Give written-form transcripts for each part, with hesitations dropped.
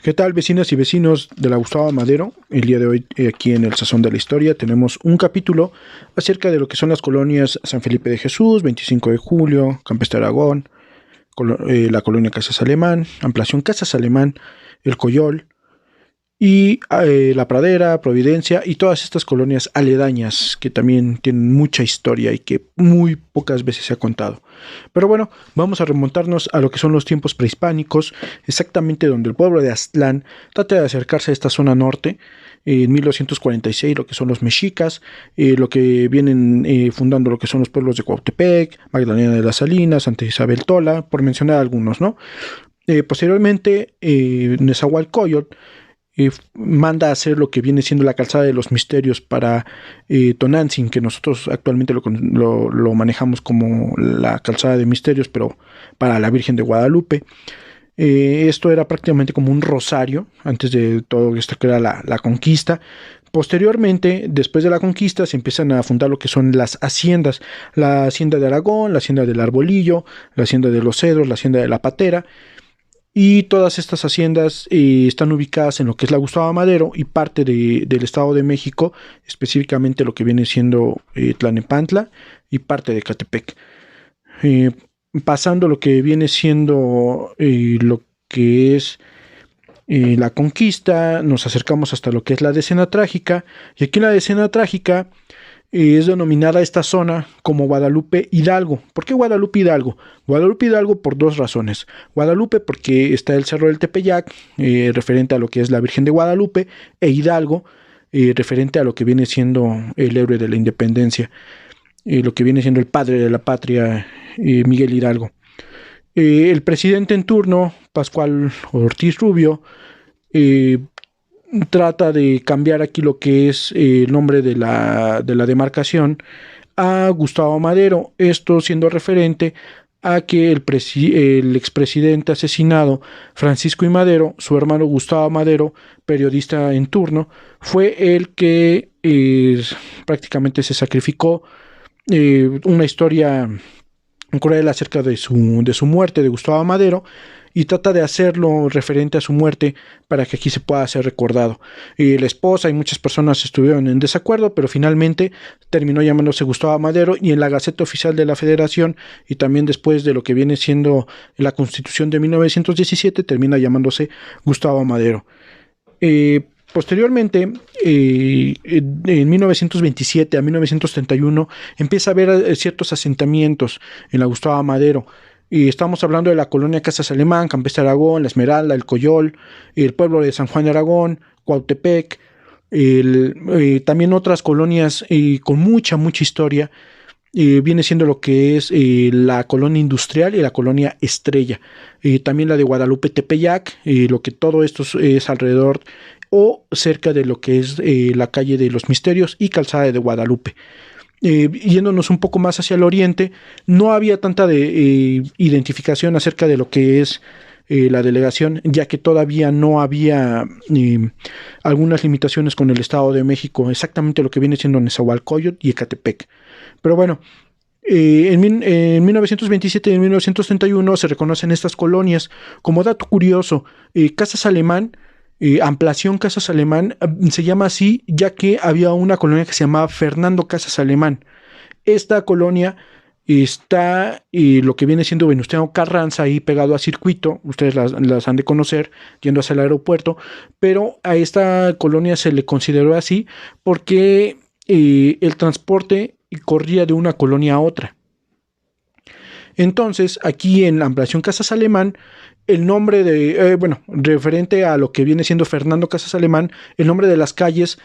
¿Qué tal, vecinas y vecinos de la Gustavo Madero? El día de hoy, aquí en el Sazón de la Historia, tenemos un capítulo acerca de lo que son las colonias San Felipe de Jesús, 25 de Julio, Campestre Aragón, la colonia Casas Alemán, Ampliación Casas Alemán, El Coyol, y La Pradera, Providencia y todas estas colonias aledañas que también tienen mucha historia y que muy pocas veces se ha contado. Pero bueno, vamos a remontarnos a lo que son los tiempos prehispánicos, exactamente donde el pueblo de Aztlán trata de acercarse a esta zona norte. En 1246 lo que son los mexicas, lo que vienen fundando lo que son los pueblos de Cuautepec, Magdalena de las Salinas, Santa Isabel Tola, por mencionar algunos, ¿no? Posteriormente, Nezahualcóyotl manda a hacer lo que viene siendo la calzada de los misterios para Tonantzin, que nosotros actualmente lo manejamos como la calzada de misterios, pero para la Virgen de Guadalupe. Esto era prácticamente como un rosario antes de todo esto que era la conquista. Posteriormente, después de la conquista, se empiezan a fundar lo que son las haciendas. La hacienda de Aragón, la hacienda del Arbolillo, la hacienda de los Cedros, la hacienda de la Patera. Y todas estas haciendas están ubicadas en lo que es la Gustavo Madero y parte del Estado de México, específicamente lo que viene siendo Tlalnepantla y parte de Catepec. Eh, Pasando lo que viene siendo lo que es la conquista, nos acercamos hasta lo que es la Decena Trágica, y aquí en la Decena Trágica es denominada esta zona como Guadalupe Hidalgo. ¿Por qué Guadalupe Hidalgo? Guadalupe Hidalgo por dos razones. Guadalupe porque está el Cerro del Tepeyac, referente a lo que es la Virgen de Guadalupe, e Hidalgo, referente a lo que viene siendo el héroe de la independencia, lo que viene siendo el padre de la patria, Miguel Hidalgo. El presidente en turno, Pascual Ortiz Rubio, trata de cambiar aquí lo que es el nombre de la demarcación a Gustavo Madero, esto siendo referente a que el expresidente asesinado Francisco I. Madero, su hermano Gustavo Madero, periodista en turno, fue el que prácticamente se sacrificó. Una historia cruel acerca de su muerte de Gustavo Madero, y trata de hacerlo referente a su muerte para que aquí se pueda ser recordado. La esposa y muchas personas estuvieron en desacuerdo, pero finalmente terminó llamándose Gustavo Madero, y en la Gaceta Oficial de la Federación, y también después de lo que viene siendo la Constitución de 1917, termina llamándose Gustavo Madero. Posteriormente, en 1927 a 1931, empieza a haber ciertos asentamientos en la Gustavo Madero. Y estamos hablando de la colonia Casas Alemán, Campestre Aragón, La Esmeralda, El Coyol, el pueblo de San Juan de Aragón, Cuautepec, también otras colonias con mucha historia. Viene siendo lo que es la colonia industrial y la colonia Estrella. También la de Guadalupe Tepeyac, lo que todo esto es alrededor o cerca de lo que es la calle de los Misterios y calzada de Guadalupe. Yéndonos un poco más hacia el oriente, no había tanta identificación acerca de lo que es la delegación, ya que todavía no había algunas limitaciones con el Estado de México, exactamente lo que viene siendo Nezahualcóyotl y Ecatepec. Pero bueno, en 1927 y en 1931 se reconocen estas colonias. Como dato curioso, Casas Alemán, Ampliación Casas Alemán, se llama así ya que había una colonia que se llamaba Fernando Casas Alemán. Esta colonia está lo que viene siendo Venustiano Carranza, ahí pegado a Circuito, ustedes las han de conocer yendo hacia el aeropuerto, pero a esta colonia se le consideró así porque el transporte corría de una colonia a otra. Entonces, aquí en la Ampliación Casas Alemán, el nombre referente a lo que viene siendo Fernando Casas Alemán, el nombre de las calles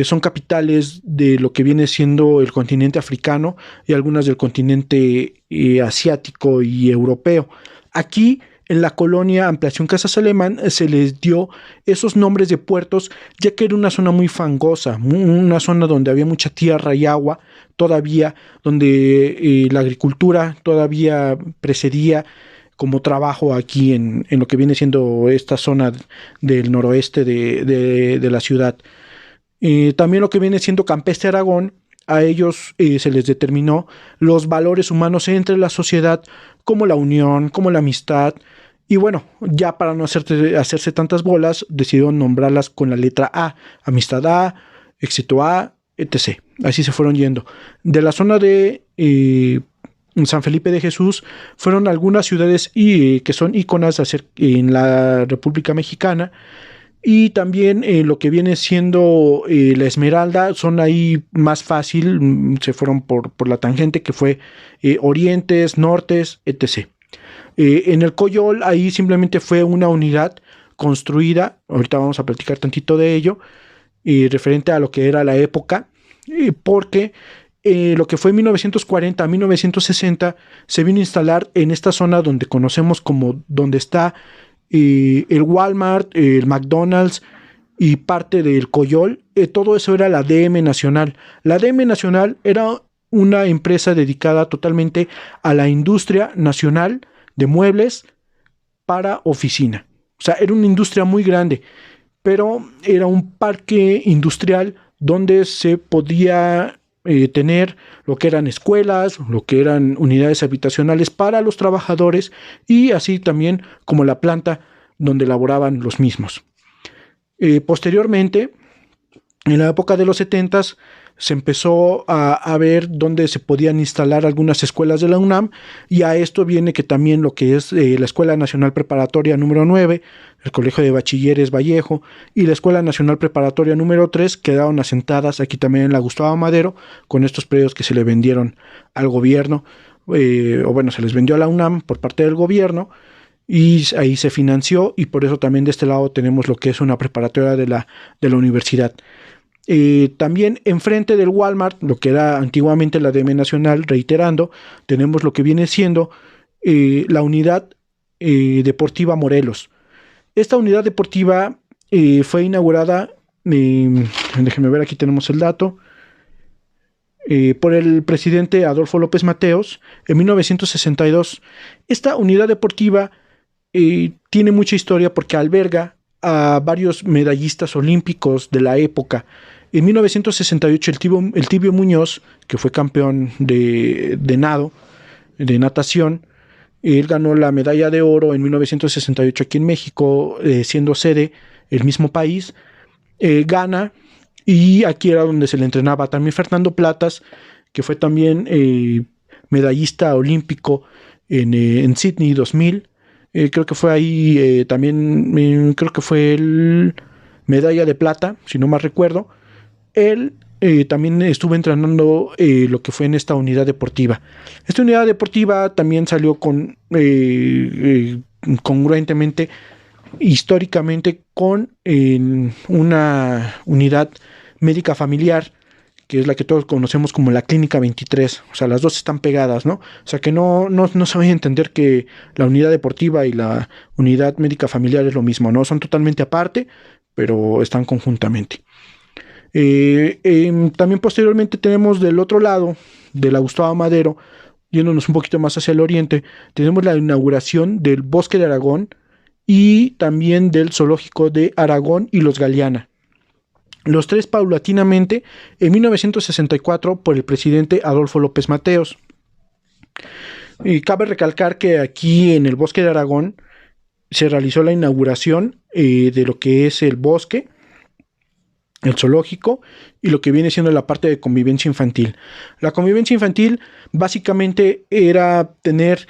son capitales de lo que viene siendo el continente africano y algunas del continente asiático y europeo. Aquí, en la colonia Ampliación Casas Alemán, se les dio esos nombres de puertos, ya que era una zona muy fangosa, una zona donde había mucha tierra y agua, todavía, donde la agricultura todavía precedía como trabajo aquí en lo que viene siendo esta zona del noroeste de la ciudad. También lo que viene siendo Campestre Aragón, a ellos se les determinó los valores humanos entre la sociedad, como la unión, como la amistad, Y bueno, ya para no hacerse tantas bolas, decidieron nombrarlas con la letra A, Amistad A, Éxito A, etc. Así se fueron yendo. De la zona de San Felipe de Jesús fueron algunas ciudades que son íconas en la República Mexicana. Y también lo que viene siendo la Esmeralda, son ahí más fácil, se fueron por la tangente que fue orientes, nortes, etc. En el Coyol, ahí simplemente fue una unidad construida, ahorita vamos a platicar tantito de ello, referente a lo que era la época, porque lo que fue 1940 a 1960 se vino a instalar en esta zona donde conocemos como donde está el Walmart, el McDonald's y parte del Coyol. Todo eso era la DM Nacional. La DM Nacional era una empresa dedicada totalmente a la industria nacional de muebles para oficina. O sea, era una industria muy grande, pero era un parque industrial donde se podía tener lo que eran escuelas, lo que eran unidades habitacionales para los trabajadores y así también como la planta donde laboraban los mismos. Posteriormente, en la época de los 70s, se empezó a ver dónde se podían instalar algunas escuelas de la UNAM, y a esto viene que también lo que es la Escuela Nacional Preparatoria número 9, el Colegio de Bachilleres Vallejo y la Escuela Nacional Preparatoria número 3 quedaron asentadas aquí también en la Gustavo Madero, con estos predios que se le vendieron al gobierno, o bueno, se les vendió a la UNAM por parte del gobierno, y ahí se financió, y por eso también de este lado tenemos lo que es una preparatoria de la universidad. También enfrente del Walmart, lo que era antiguamente la DM Nacional, reiterando, tenemos lo que viene siendo la unidad deportiva Morelos. Esta unidad deportiva fue inaugurada, déjenme ver, aquí tenemos el dato, por el presidente Adolfo López Mateos en 1962. Esta unidad deportiva tiene mucha historia porque alberga a varios medallistas olímpicos de la época. En 1968 el Tibio Muñoz, que fue campeón de natación, él ganó la medalla de oro en 1968 aquí en México, siendo sede el mismo país, gana, y aquí era donde se le entrenaba. También Fernando Platas, que fue también medallista olímpico en Sydney 2000, creo que fue ahí también, creo que fue el medalla de plata, si no mal recuerdo. Él también estuvo entrenando lo que fue en esta unidad deportiva. Esta unidad deportiva también salió congruentemente, históricamente, con una unidad médica familiar, que es la que todos conocemos como la Clínica 23. O sea, las dos están pegadas, ¿no? O sea, que no se vaya a entender que la unidad deportiva y la unidad médica familiar es lo mismo, ¿no? Son totalmente aparte, pero están conjuntamente. También posteriormente tenemos del otro lado de la Gustavo Madero, yéndonos un poquito más hacia el oriente, tenemos la inauguración del Bosque de Aragón y también del Zoológico de Aragón y los Galeana. Los tres paulatinamente en 1964 por el presidente Adolfo López Mateos. Cabe recalcar que aquí en el Bosque de Aragón se realizó la inauguración de lo que es el bosque, el zoológico y lo que viene siendo la parte de convivencia infantil. La convivencia infantil básicamente era tener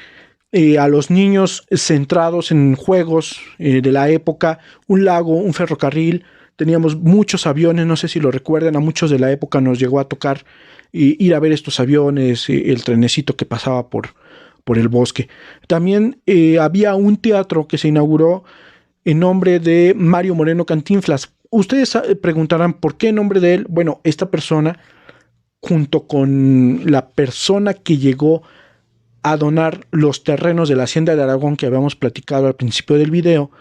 a los niños centrados en juegos de la época, un lago, un ferrocarril, teníamos muchos aviones, no sé si lo recuerdan, a muchos de la época nos llegó a tocar ir a ver estos aviones, el trenecito que pasaba por el bosque. También había un teatro que se inauguró en nombre de Mario Moreno Cantinflas. Ustedes preguntarán por qué en nombre de él. Bueno, esta persona, junto con la persona que llegó a donar los terrenos de la Hacienda de Aragón que habíamos platicado al principio del video,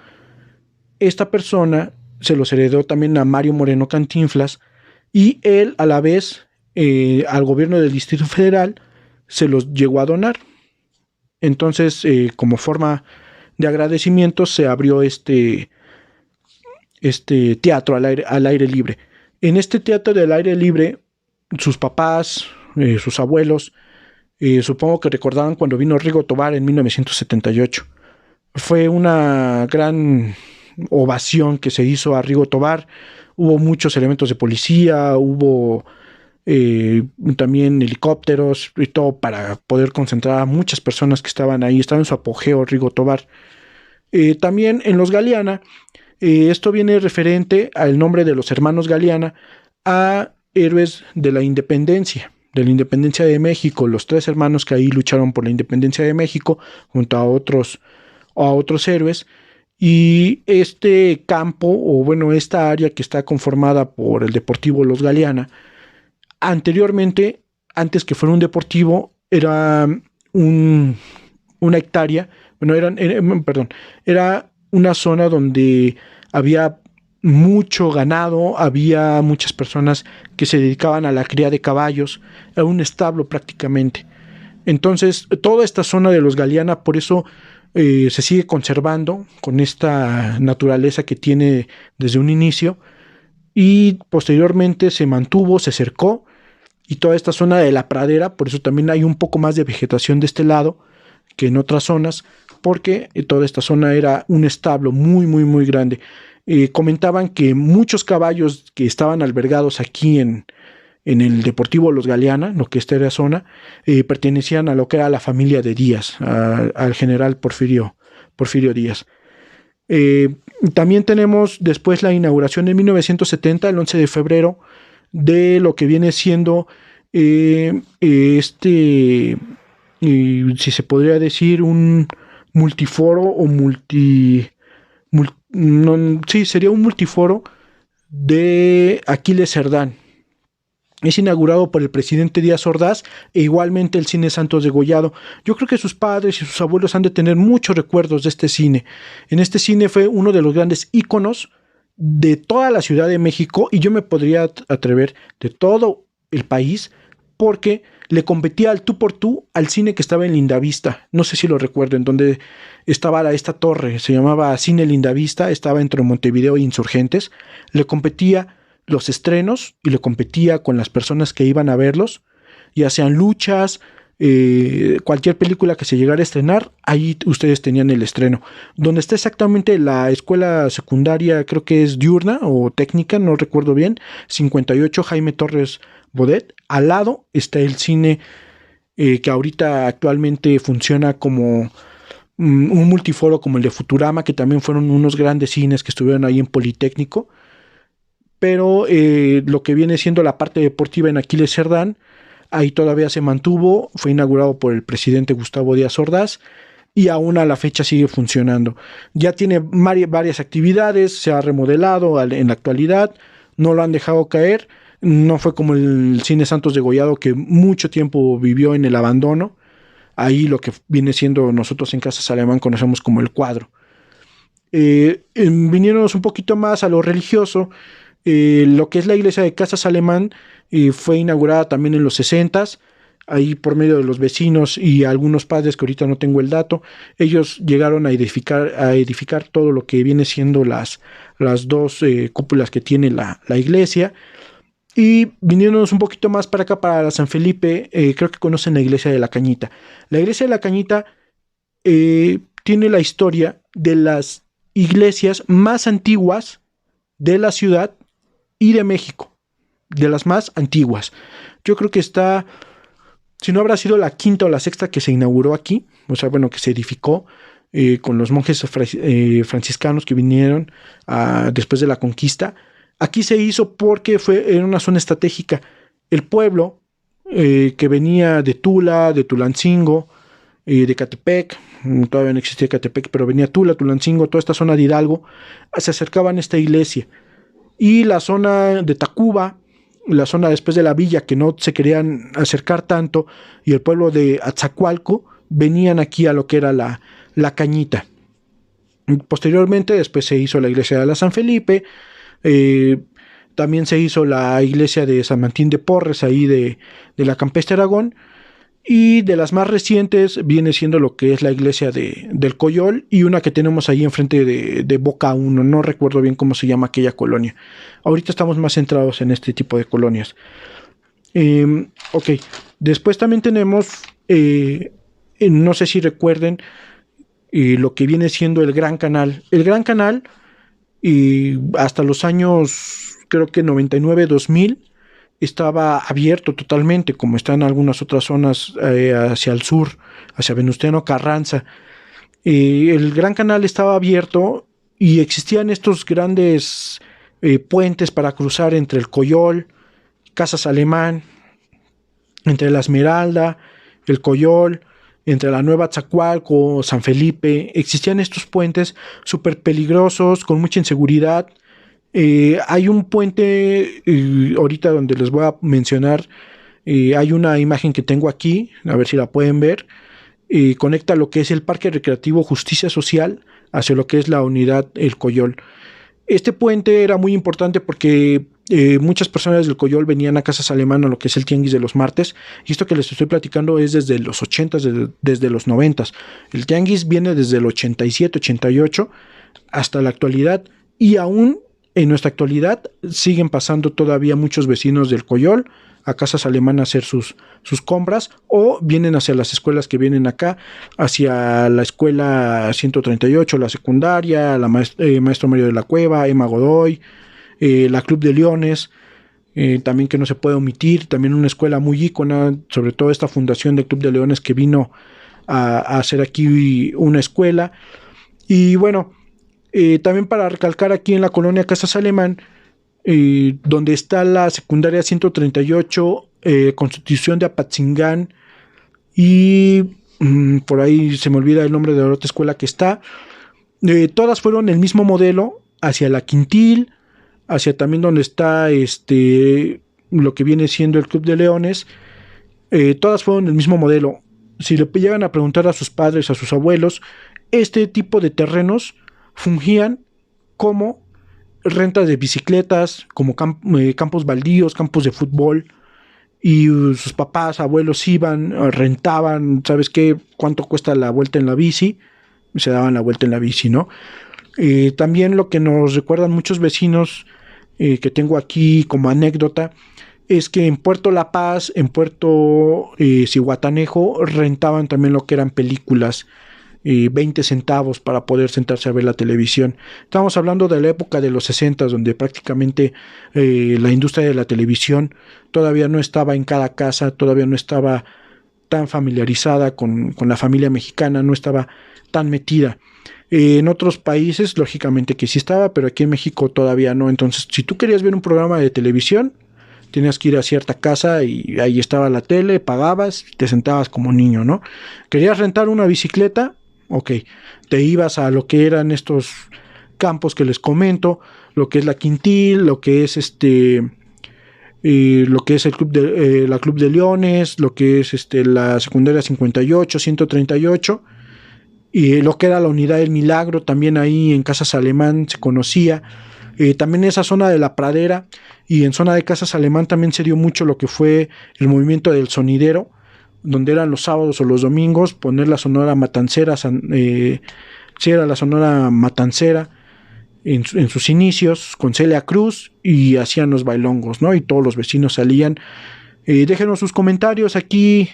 esta persona se los heredó también a Mario Moreno Cantinflas, y él a la vez al gobierno del Distrito Federal se los llegó a donar. Entonces, como forma de agradecimiento, se abrió este teatro al aire libre. En este teatro del aire libre, sus papás, sus abuelos, supongo que recordaban cuando vino Rigo Tobar en 1978. Fue una gran ovación que se hizo a Rigo Tobar. Hubo muchos elementos de policía, hubo también helicópteros y todo para poder concentrar a muchas personas que estaban ahí. Estaba en su apogeo Rigo Tobar. También en los Galeana, esto viene referente al nombre de los hermanos Galeana a héroes de la independencia de México, los tres hermanos que ahí lucharon por la independencia de México junto a otros héroes. Y este campo, o bueno, esta área que está conformada por el Deportivo Los Galeana, anteriormente, antes que fuera un deportivo, era un, una hectárea, bueno, perdón, era una zona donde había mucho ganado, había muchas personas que se dedicaban a la cría de caballos, era un establo prácticamente. Entonces, toda esta zona de los Galeana, por eso se sigue conservando con esta naturaleza que tiene desde un inicio y posteriormente se mantuvo, se cercó y toda esta zona de la pradera, por eso también hay un poco más de vegetación de este lado que en otras zonas, porque toda esta zona era un establo muy, muy, muy grande. Comentaban que muchos caballos que estaban albergados aquí en el Deportivo Los Galeana, lo que esta era zona, pertenecían a lo que era la familia de Díaz, al general Porfirio Díaz. Eh, También tenemos después la inauguración en 1970, el 11 de febrero, de lo que viene siendo si se podría decir, un multiforo o no, sí, sería un multiforo de Aquiles Cerdán. Es inaugurado por el presidente Díaz Ordaz e igualmente el cine Santos de Gollado. Yo creo que sus padres y sus abuelos han de tener muchos recuerdos de este cine. En este cine fue uno de los grandes íconos de toda la Ciudad de México y yo me podría atrever de todo el país porque le competía al tú por tú al cine que estaba en Lindavista. No sé si lo recuerdo, en donde estaba esta torre, se llamaba Cine Lindavista, estaba entre Montevideo e Insurgentes. Le competía los estrenos y le competía con las personas que iban a verlos, ya sean luchas, cualquier película que se llegara a estrenar, ahí ustedes tenían el estreno. Donde está exactamente la escuela secundaria, creo que es diurna o técnica, no recuerdo bien, 58 Jaime Torres Bodet, al lado está el cine que ahorita actualmente funciona como un multiforo como el de Futurama, que también fueron unos grandes cines que estuvieron ahí en Politécnico, pero lo que viene siendo la parte deportiva en Aquiles Cerdán, ahí todavía se mantuvo, fue inaugurado por el presidente Gustavo Díaz Ordaz y aún a la fecha sigue funcionando. Ya tiene varias actividades, se ha remodelado en la actualidad, no lo han dejado caer, no fue como el Cine Santos de Gollado que mucho tiempo vivió en el abandono, ahí lo que viene siendo nosotros en Casas Alemán conocemos como el Cuadro. Viniéndonos un poquito más a lo religioso, lo que es la iglesia de Casas Alemán fue inaugurada también en los 60s, ahí por medio de los vecinos y algunos padres que ahorita no tengo el dato, ellos llegaron a edificar todo lo que viene siendo las dos cúpulas que tiene la iglesia. Y viniéndonos un poquito más para acá, para San Felipe, creo que conocen la iglesia de la Cañita. La iglesia de la Cañita tiene la historia de las iglesias más antiguas de la ciudad y de México, de las más antiguas. Yo creo que está, si no habrá sido la quinta o la sexta que se inauguró aquí, o sea, bueno, que se edificó con los monjes franciscanos que vinieron después de la conquista. Aquí se hizo porque fue en una zona estratégica. El pueblo que venía de Tula, de Tulancingo, de Catepec, todavía no existía Catepec, pero venía Tula, Tulancingo, toda esta zona de Hidalgo, se acercaban a esta iglesia. Y la zona de Tacuba, la zona después de la villa, que no se querían acercar tanto, y el pueblo de Atzacualco, venían aquí a lo que era la Cañita. Posteriormente, después se hizo la iglesia de la San Felipe, también se hizo la iglesia de San Martín de Porres, ahí de la Campestre Aragón, y de las más recientes viene siendo lo que es la iglesia del Coyol y una que tenemos ahí enfrente de Boca 1, no recuerdo bien cómo se llama aquella colonia. Ahorita estamos más centrados en este tipo de colonias. Ok, después también tenemos, no sé si recuerden, lo que viene siendo el Gran Canal. El Gran Canal, hasta los años, creo que 99-2000, estaba abierto totalmente, como está en algunas otras zonas hacia el sur, hacia Venustiano Carranza. El Gran Canal estaba abierto y existían estos grandes puentes para cruzar entre el Coyol, Casas Alemán, entre la Esmeralda, el Coyol, entre la Nueva Tzacualco, San Felipe. Existían estos puentes súper peligrosos, con mucha inseguridad. Hay un puente, ahorita donde les voy a mencionar, hay una imagen que tengo aquí, a ver si la pueden ver, conecta lo que es el Parque Recreativo Justicia Social hacia lo que es la unidad El Coyol. Este puente era muy importante porque muchas personas del Coyol venían a Casas Alemán a lo que es el Tianguis de los martes, y esto que les estoy platicando es desde los 80, desde los 90. El Tianguis viene desde el 87, 88 hasta la actualidad, y aún en nuestra actualidad siguen pasando todavía muchos vecinos del Coyol a Casas Alemán a hacer sus compras, o vienen hacia las escuelas que vienen acá, hacia la escuela 138, la secundaria, la Maestro Mario de la Cueva, Emma Godoy, la Club de Leones, también que no se puede omitir, también una escuela muy ícona, sobre todo esta fundación del Club de Leones que vino a hacer aquí una escuela. Y bueno, también para recalcar, aquí en la colonia Casas Alemán, donde está la secundaria 138, Constitución de Apatzingán, y por ahí se me olvida el nombre de la otra escuela que está. Todas fueron el mismo modelo, hacia la Quintil, hacia también donde está lo que viene siendo el Club de Leones. Todas fueron el mismo modelo. Si le llegan a preguntar a sus padres, a sus abuelos, este tipo de terrenos fungían como rentas de bicicletas, como campos baldíos, campos de fútbol, y sus papás, abuelos iban, rentaban, ¿sabes qué? ¿Cuánto cuesta la vuelta en la bici? Se daban la vuelta en la bici, ¿no? También lo que nos recuerdan muchos vecinos, que tengo aquí como anécdota, es que en Puerto La Paz, en Puerto Zihuatanejo, rentaban también lo que eran películas, 20 centavos para poder sentarse a ver la televisión. Estamos hablando de la época de los 60, donde prácticamente la industria de la televisión todavía no estaba en cada casa, todavía no estaba tan familiarizada con la familia mexicana, no estaba tan metida. En otros países, lógicamente que sí estaba, pero aquí en México todavía no. Entonces, si tú querías ver un programa de televisión, tenías que ir a cierta casa y ahí estaba la tele, pagabas, te sentabas como niño, ¿no? ¿Querías rentar una bicicleta? Ok, te ibas a lo que eran estos campos que les comento, lo que es la Quintil, lo que es lo que es el la Club de Leones, lo que es la secundaria 58, 138, y lo que era la unidad del Milagro, también ahí en Casas Alemán se conocía. También esa zona de la Pradera, y en zona de Casas Alemán también se dio mucho lo que fue el movimiento del sonidero, donde eran los sábados o los domingos poner la Sonora Matancera, sí era la Sonora Matancera en sus inicios, con Celia Cruz, y hacían los bailongos, ¿no? Y todos los vecinos salían. Déjenos sus comentarios aquí,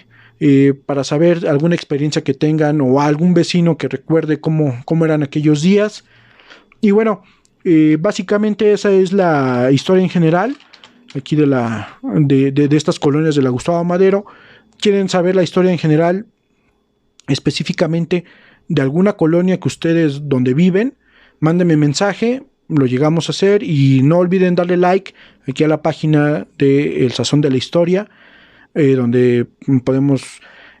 para saber alguna experiencia que tengan, o algún vecino que recuerde cómo eran aquellos días. Y bueno, básicamente esa es la historia en general aquí de estas colonias de la Gustavo Madero. ¿Quieren saber la historia en general, específicamente de alguna colonia que ustedes donde viven? Mándenme mensaje, lo llegamos a hacer, y no olviden darle like aquí a la página de El Sazón de la Historia, donde podemos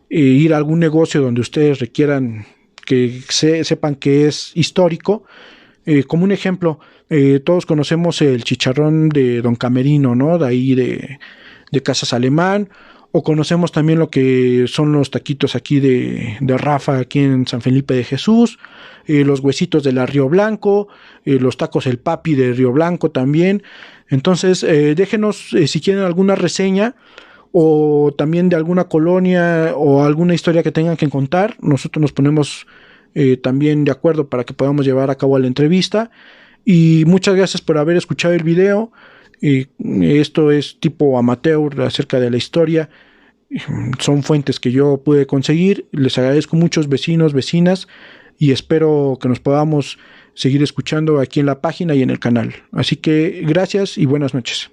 ir a algún negocio donde ustedes requieran que sepan que es histórico. Como un ejemplo, todos conocemos el chicharrón de Don Camerino, ¿no? De ahí de Casas Alemán, o conocemos también lo que son los taquitos aquí de Rafa, aquí en San Felipe de Jesús, los huesitos de la Río Blanco, los tacos El Papi de Río Blanco también. Entonces, déjenos si quieren alguna reseña, o también de alguna colonia, o alguna historia que tengan que contar. Nosotros nos ponemos también de acuerdo para que podamos llevar a cabo la entrevista. Y muchas gracias por haber escuchado el video. Esto es tipo amateur acerca de la historia. Son fuentes que yo pude conseguir. Les agradezco muchos vecinos, vecinas, y espero que nos podamos seguir escuchando aquí en la página y en el canal. Así que gracias y buenas noches.